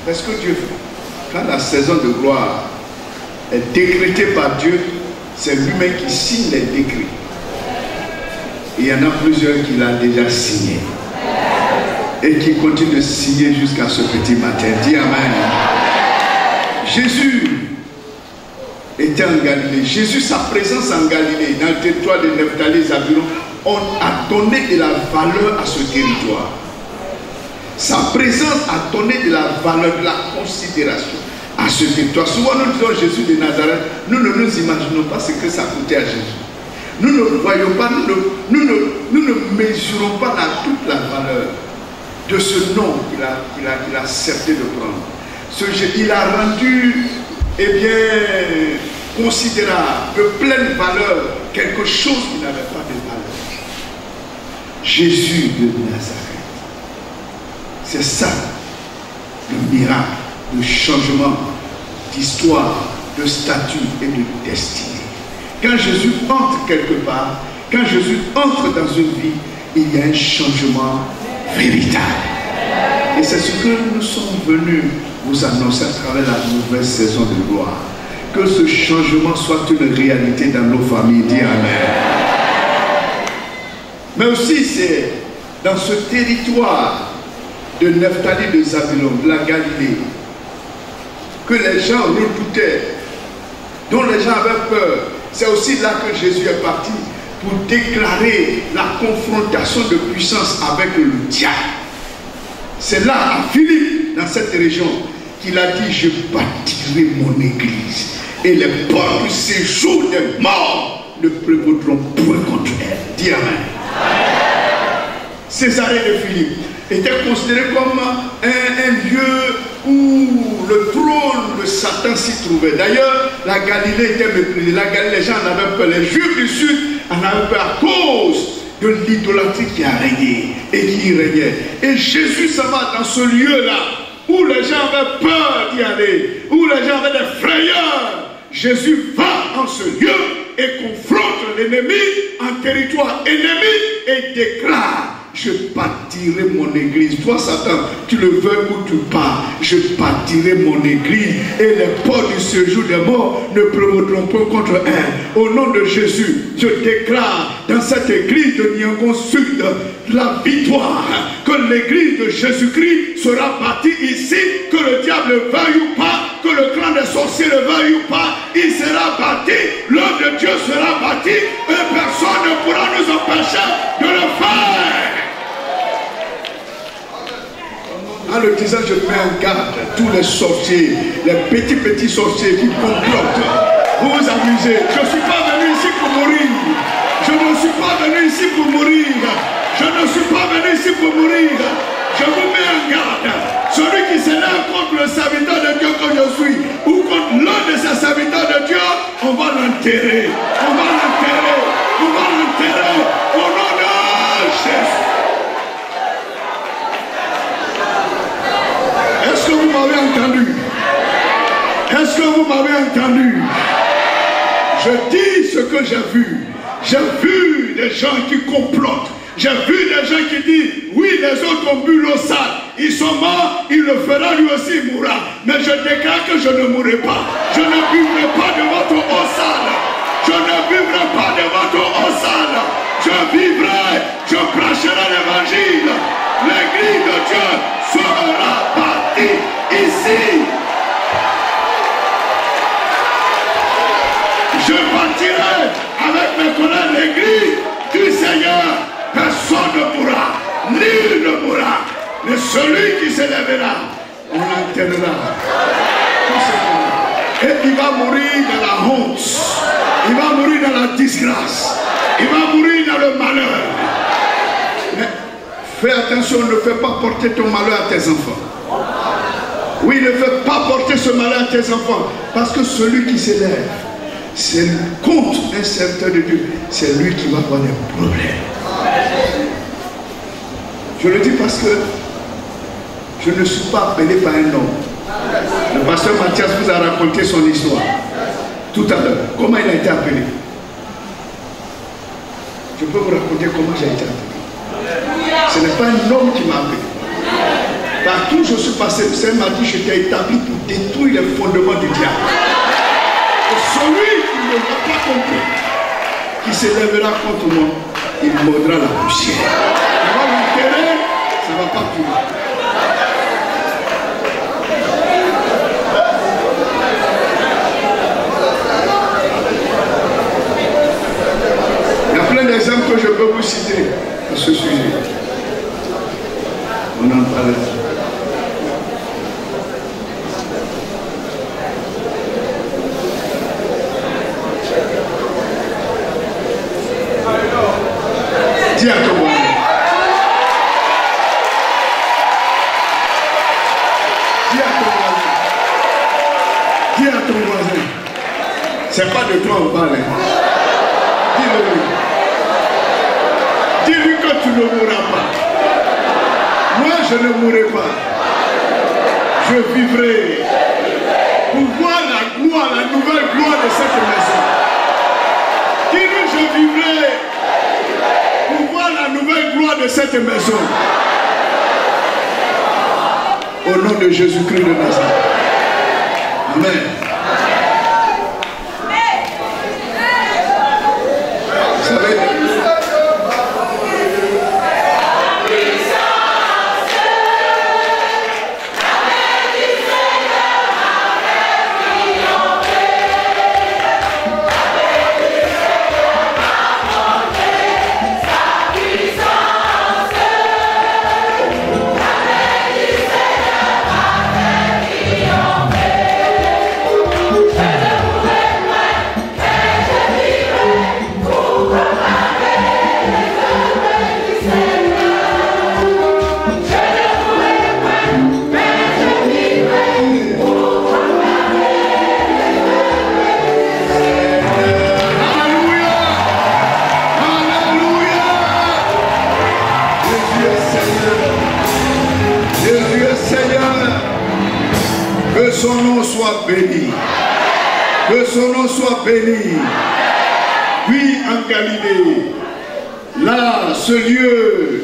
Est-ce que Dieu fait? Quand la saison de gloire est décrétée par Dieu, c'est lui-même qui signe les décrets. Il y en a plusieurs qui l'ont déjà signé. Et qui continuent de signer jusqu'à ce petit matin. Dis Amen. Jésus était en Galilée. Jésus, sa présence en Galilée, dans le territoire de Nephtali et Zabulon, on a donné de la valeur à ce territoire. Sa présence a donné de la valeur, de la considération à ce territoire. Souvent nous disons Jésus de Nazareth, nous ne nous imaginons pas ce que ça coûtait à Jésus. Nous ne voyons pas, nous ne mesurons pas toute la valeur de ce nom qu'il a accepté de prendre. Il a rendu, considérable, de pleine valeur, quelque chose qui n'avait pas de valeur. Jésus de Nazareth. C'est ça, le miracle, le changement d'histoire, de statut et de destinée. Quand Jésus entre quelque part, quand Jésus entre dans une vie, il y a un changement véritable. Et c'est ce que nous sommes venus vous annoncer à travers la nouvelle saison de gloire. Que ce changement soit une réalité dans nos familles. Dis Amen. Mais aussi c'est dans ce territoire de Nephtali, de Zabulon, de la Galilée, que les gens redoutaient, dont les gens avaient peur. C'est aussi là que Jésus est parti pour déclarer la confrontation de puissance avec le diable. C'est là, à Philippe, dans cette région, qu'il a dit, je bâtirai mon église et les portes du séjour des morts ne prévaudront point contre elle. Dis Amen. Césarée de Philippe était considéré comme un lieu où le trône de Satan s'y trouvait. D'ailleurs, la Galilée était méprisée. La Galilée, les gens en avaient peur. Les Juifs du Sud en avaient peur à cause de l'idolâtrie qui a régné et qui y régnait. Et Jésus s'en va dans ce lieu-là où les gens avaient peur d'y aller, où les gens avaient des frayeurs. Jésus va en ce lieu et confronte l'ennemi en territoire ennemi et déclare: je bâtirai mon église. Toi, Satan, tu le veux ou tu pars. Je bâtirai mon église et les portes du séjour des morts ne prévaudront pas contre elle. Au nom de Jésus, je déclare dans cette église de Niangon Sud la victoire. Que l'église de Jésus-Christ sera bâtie ici. Que le diable le veuille ou pas. Que le clan des sorciers le veuille ou pas. Il sera bâti. L'œuvre de Dieu sera bâtie. Et personne ne pourra nous empêcher de le faire. En le disant, je mets en garde tous les sorciers, les petits sorciers qui complotent. Vous vous amusez. Je ne suis pas venu ici pour mourir. Je ne suis pas venu ici pour mourir. Je ne suis pas venu ici pour mourir. Je vous mets en garde. Celui qui s'élève contre le serviteur de Dieu comme je suis, ou contre l'un de ses serviteurs de Dieu, on va l'enterrer. On va l'enterrer. On va l'enterrer. Au nom de Jésus. Est-ce que vous m'avez entendu? m'avez entendu. Je dis ce que j'ai vu. J'ai vu des gens qui complotent. J'ai vu des gens qui disent, oui, les autres ont bu l'eau sale. Ils sont morts, il le fera, lui aussi il mourra. Mais je déclare que je ne mourrai pas. Je ne vivrai pas de votre eau sale. Je ne vivrai pas de votre eau sale. Je vivrai, je prêcherai l'évangile. L'église de Dieu sera bâtie ici. Je partirai avec mes collègues l'église du Seigneur. Personne ne mourra, nul ne mourra. Mais celui qui s'élèvera, on l'enterrera. Et il va mourir dans la honte. Il va mourir dans la disgrâce. Il va mourir dans le malheur. Mais fais attention, ne fais pas porter ton malheur à tes enfants. Oui, ne fais pas porter ce malheur à tes enfants. Parce que celui qui s'élève, c'est contre un serviteur de Dieu. C'est lui qui va avoir des problèmes. Je le dis parce que je ne suis pas appelé par un homme. Le pasteur Mathias vous a raconté son histoire tout à l'heure. Comment il a été appelé? Je peux vous raconter comment j'ai été appelé. Ce n'est pas un homme qui m'a appelé. Partout où je suis passé, le Seigneur m'a dit, je t'ai établi pour détruire les fondements du diable. Et celui qui ne l'a pas compris, qui s'élèvera contre moi, il mordra la poussière. Il va l'enterrer, ça ne va pas plus loin. Il y a plein d'exemples que je peux vous citer à ce sujet. On en parle. Dis à ton voisin. Dis à ton voisin. Dis à ton voisin. C'est pas de toi on parle. Dis-le. Dis-lui que tu ne mourras pas. Moi je ne mourrai pas. Je vivrai pour voir la gloire, la nouvelle gloire de cette maison. Dis-lui je vivrai pour voir la nouvelle gloire de cette maison. Au nom de Jésus-Christ de Nazareth. Amen. Vous savez, son nom soit béni. Que son nom soit béni. Puis en Galilée, là, ce lieu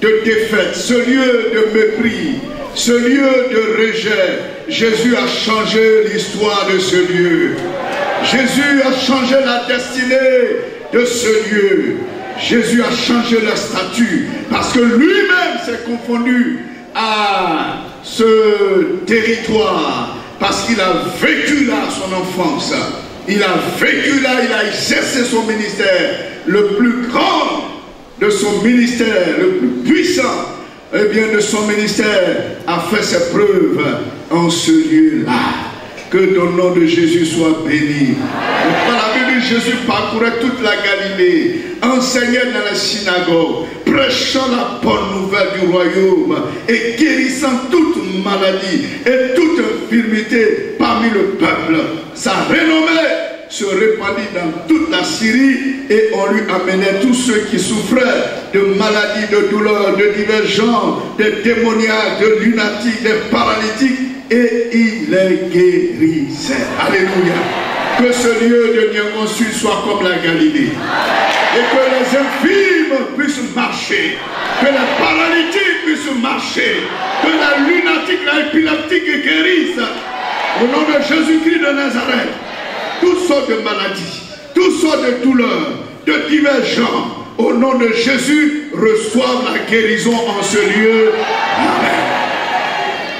de défaite, ce lieu de mépris, ce lieu de rejet, Jésus a changé l'histoire de ce lieu. Jésus a changé la destinée de ce lieu. Jésus a changé le statut parce que lui-même s'est confondu à ce territoire parce qu'il a vécu là son enfance. Il a vécu là, il a exercé son ministère. Le plus grand de son ministère, le plus puissant, eh bien, de son ministère a fait ses preuves en ce lieu-là. Que ton nom de Jésus soit béni. Par la Bible, Jésus parcourait toute la Galilée, enseignait dans la synagogue, prêchant la bonne nouvelle du royaume et guérissant toute maladie et toute infirmité parmi le peuple. Sa renommée se répandit dans toute la Syrie et on lui amenait tous ceux qui souffraient de maladies, de douleurs, de divers genres, des démoniaques, de lunatiques, des paralytiques. et il les guérissait. Alléluia. Que ce lieu de Niamey Sud soit comme la Galilée. Et que les infimes puissent marcher. Que les paralytiques puissent marcher. Que la lunatique, la épileptique guérisse. Au nom de Jésus-Christ de Nazareth. Toutes sortes de maladies, toutes sortes de douleurs, de divers genres. Au nom de Jésus, reçoivent la guérison en ce lieu. Amen.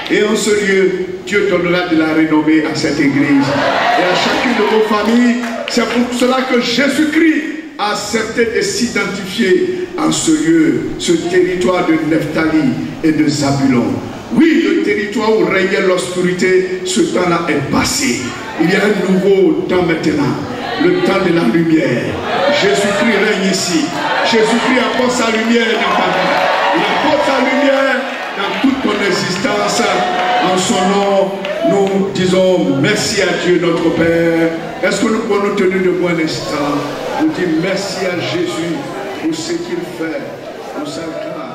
Et en ce lieu, Dieu donnera de la renommée à cette église et à chacune de vos familles. C'est pour cela que Jésus-Christ a accepté de s'identifier à ce lieu, ce territoire de Nephtali et de Zabulon. Oui, le territoire où régnait l'obscurité, ce temps-là est passé. Il y a un nouveau temps maintenant, le temps de la lumière. Jésus-Christ règne ici. Jésus-Christ apporte sa lumière dans ta vie. Il apporte sa lumière dans toute ton existence. En son nom, nous disons merci à Dieu notre Père. Est-ce que nous pouvons nous tenir debout un instant? Nous disons merci à Jésus pour ce qu'il fait, pour sa grâce.